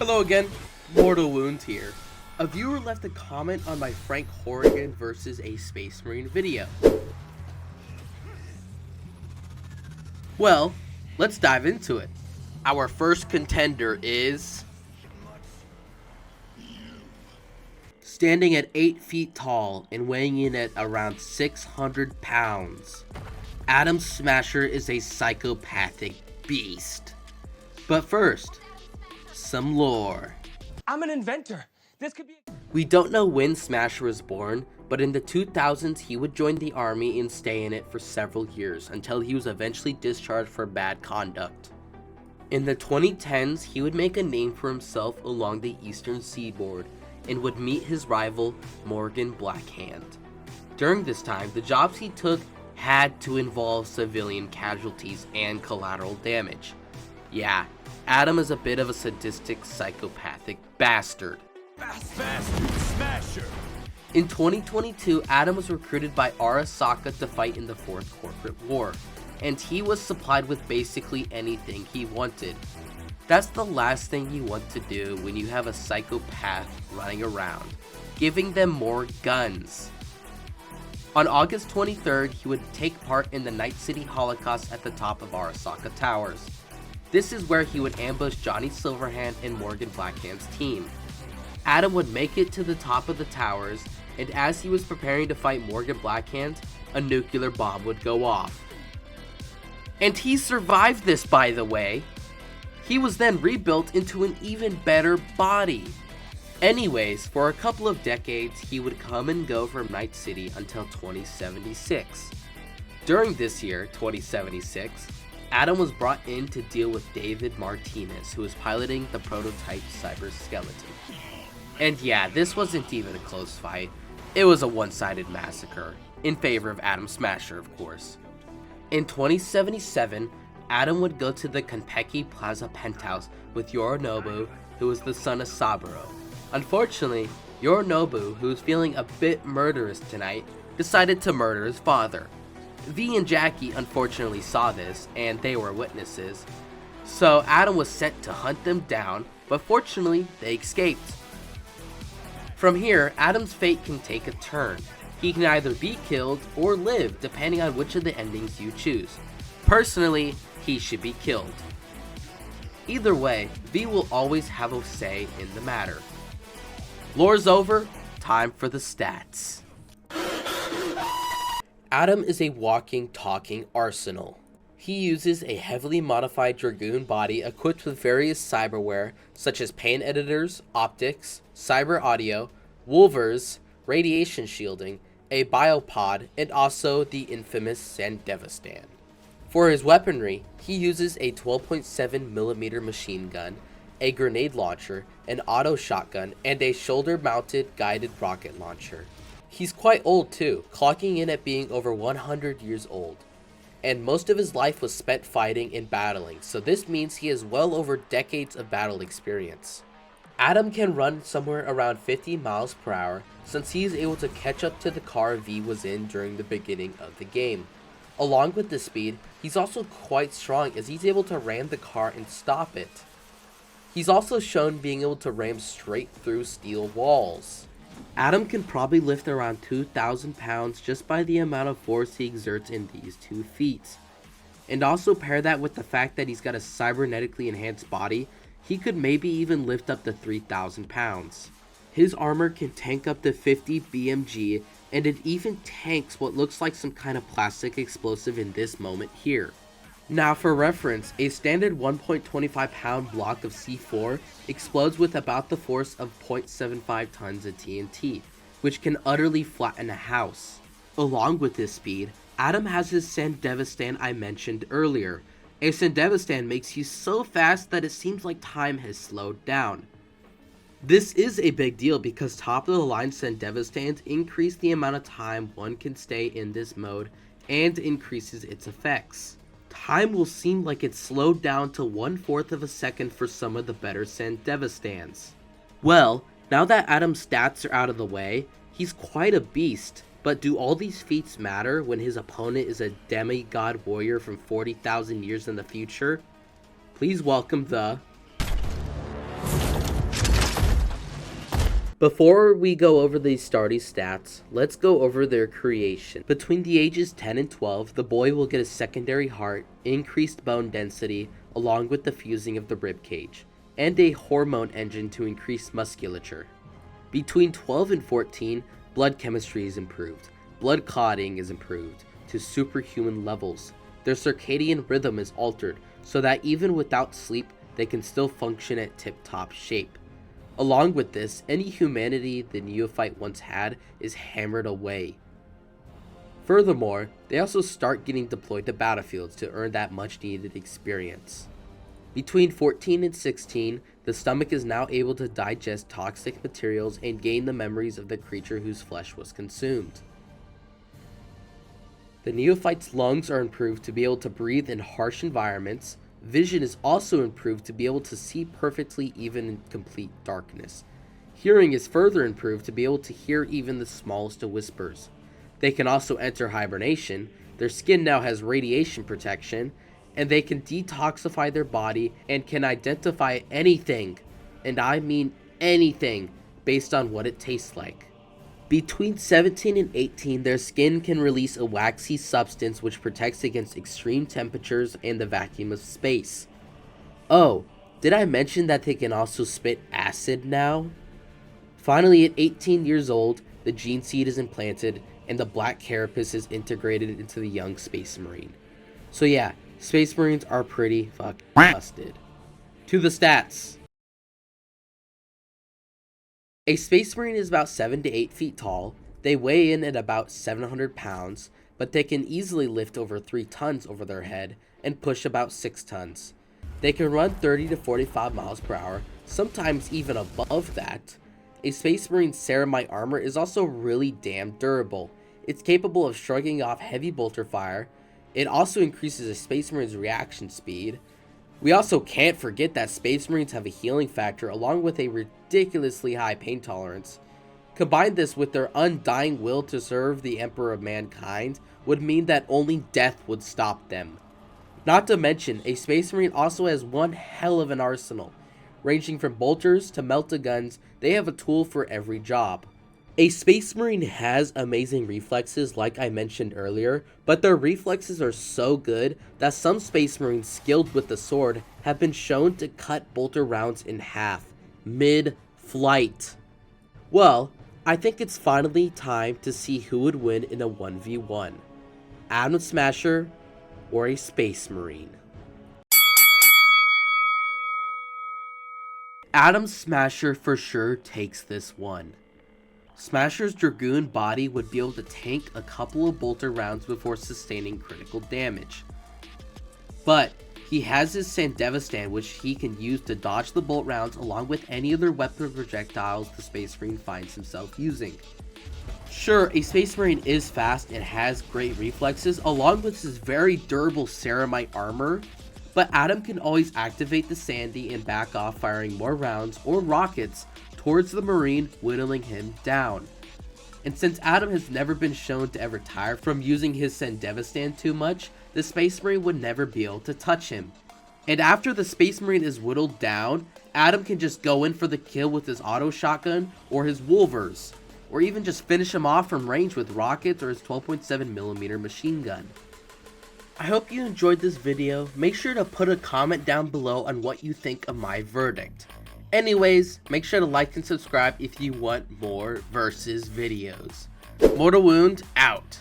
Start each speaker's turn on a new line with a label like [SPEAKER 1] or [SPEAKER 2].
[SPEAKER 1] Hello again, Mortal Wounds here. A viewer left a comment on my Frank Horrigan versus a Space Marine video. Well, let's dive into it. Our first contender is... standing at 8 feet tall and weighing in at around 600 pounds. Atom Smasher is a psychopathic beast. But first, some lore.
[SPEAKER 2] I'm an inventor. This could be...
[SPEAKER 1] We don't know when Smasher was born, but in the 2000s he would join the army and stay in it for several years until he was eventually discharged for bad conduct. In the 2010s, he would make a name for himself along the eastern seaboard and would meet his rival Morgan Blackhand. During this time, the jobs he took had to involve civilian casualties and collateral damage. Yeah, Adam is a bit of a sadistic, psychopathic bastard.
[SPEAKER 3] Bastard Smasher!
[SPEAKER 1] In 2022, Adam was recruited by Arasaka to fight in the Fourth Corporate War, and he was supplied with basically anything he wanted. That's the last thing you want to do when you have a psychopath running around, giving them more guns. On August 23rd, he would take part in the Night City Holocaust at the top of Arasaka Towers. This is where he would ambush Johnny Silverhand and Morgan Blackhand's team. Adam would make it to the top of the towers, and as he was preparing to fight Morgan Blackhand, a nuclear bomb would go off. And he survived this, by the way. He was then rebuilt into an even better body. Anyways, for a couple of decades, he would come and go from Night City until 2076. During this year, 2076, Adam was brought in to deal with David Martinez, who was piloting the prototype Cyber Skeleton. And yeah, this wasn't even a close fight. It was a one-sided massacre, in favor of Atom Smasher, of course. In 2077, Adam would go to the Konpeki Plaza penthouse with Yorinobu, who was the son of Saburo. Unfortunately, Yorinobu, who was feeling a bit murderous tonight, decided to murder his father. V and Jackie unfortunately saw this, and they were witnesses. So Adam was sent to hunt them down, but fortunately, they escaped. From here, Adam's fate can take a turn. He can either be killed or live, depending on which of the endings you choose. Personally, he should be killed. Either way, V will always have a say in the matter. Lore's over, time for the stats. Adam is a walking, talking arsenal. He uses a heavily modified Dragoon body equipped with various cyberware such as paint editors, optics, cyber audio, wolvers, radiation shielding, a biopod, and also the infamous Sandevistan. For his weaponry, he uses a 12.7mm machine gun, a grenade launcher, an auto shotgun, and a shoulder-mounted guided rocket launcher. He's quite old too, clocking in at being over 100 years old. And most of his life was spent fighting and battling, so this means he has well over decades of battle experience. Adam can run somewhere around 50 miles per hour since he is able to catch up to the car V was in during the beginning of the game. Along with the speed, he's also quite strong as he's able to ram the car and stop it. He's also shown being able to ram straight through steel walls. Adam can probably lift around 2,000 pounds just by the amount of force he exerts in these 2 feats. And also pair that with the fact that he's got a cybernetically enhanced body, he could maybe even lift up to 3,000 pounds. His armor can tank up to 50 BMG, and it even tanks what looks like some kind of plastic explosive in this moment here. Now for reference, a standard 1.25 pound block of C4 explodes with about the force of 0.75 tons of TNT, which can utterly flatten a house. Along with this speed, Adam has his Sandevistan I mentioned earlier. A Sandevistan makes you so fast that it seems like time has slowed down. This is a big deal because top of the line Sandevistans increase the amount of time one can stay in this mode and increases its effects. Time will seem like it's slowed down to 1/4 of a second for some of the better Sandevistans. Well, now that Adam's stats are out of the way, he's quite a beast, but do all these feats matter when his opponent is a demigod warrior from 40,000 years in the future? Please welcome the Before we go over these starting stats, let's go over their creation. Between the ages 10 and 12, the boy will get a secondary heart, increased bone density, along with the fusing of the rib cage, and a hormone engine to increase musculature. Between 12 and 14, blood chemistry is improved. Blood clotting is improved to superhuman levels. Their circadian rhythm is altered so that even without sleep, they can still function at tip-top shape. Along with this, any humanity the neophyte once had is hammered away. Furthermore, they also start getting deployed to battlefields to earn that much needed experience. Between 14 and 16, the stomach is now able to digest toxic materials and gain the memories of the creature whose flesh was consumed. The neophyte's lungs are improved to be able to breathe in harsh environments. Vision is also improved to be able to see perfectly even in complete darkness. Hearing is further improved to be able to hear even the smallest of whispers. They can also enter hibernation. Their skin now has radiation protection, and they can detoxify their body and can identify anything, and I mean anything, based on what it tastes like. Between 17 and 18, their skin can release a waxy substance which protects against extreme temperatures and the vacuum of space. Oh, did I mention that they can also spit acid now? Finally, at 18 years old, the gene seed is implanted and the black carapace is integrated into the young Space Marine. So yeah, Space Marines are pretty fucking busted. To the stats. A Space Marine is about 7 to 8 feet tall. They weigh in at about 700 pounds, but they can easily lift over 3 tons over their head and push about 6 tons. They can run 30 to 45 miles per hour, sometimes even above that. A Space Marine's ceramite armor is also really damn durable. It's capable of shrugging off heavy bolter fire. It also increases a Space Marine's reaction speed. We also can't forget that Space Marines have a healing factor along with a ridiculously high pain tolerance. Combine this with their undying will to serve the Emperor of Mankind would mean that only death would stop them. Not to mention, a Space Marine also has one hell of an arsenal. Ranging from bolters to melta-guns, they have a tool for every job. A Space Marine has amazing reflexes like I mentioned earlier, but their reflexes are so good that some Space Marines skilled with the sword have been shown to cut bolter rounds in half, mid-flight. Well, I think it's finally time to see who would win in a 1v1. Atom Smasher or a Space Marine. Atom Smasher for sure takes this one. Smasher's Dragoon body would be able to tank a couple of bolter rounds before sustaining critical damage. But he has his Sandevistan which he can use to dodge the bolt rounds along with any other weapon projectiles the Space Marine finds himself using. Sure, a Space Marine is fast and has great reflexes along with his very durable ceramite armor, but Adam can always activate the Sandy and back off firing more rounds or rockets towards the Marine, whittling him down. And since Adam has never been shown to ever tire from using his Sandevistan too much, the Space Marine would never be able to touch him. And after the Space Marine is whittled down, Adam can just go in for the kill with his auto shotgun or his Wolvers, or even just finish him off from range with rockets or his 12.7mm machine gun. I hope you enjoyed this video. Make sure to put a comment down below on what you think of my verdict. Anyways, make sure to like and subscribe if you want more versus videos. Mortal Wound out.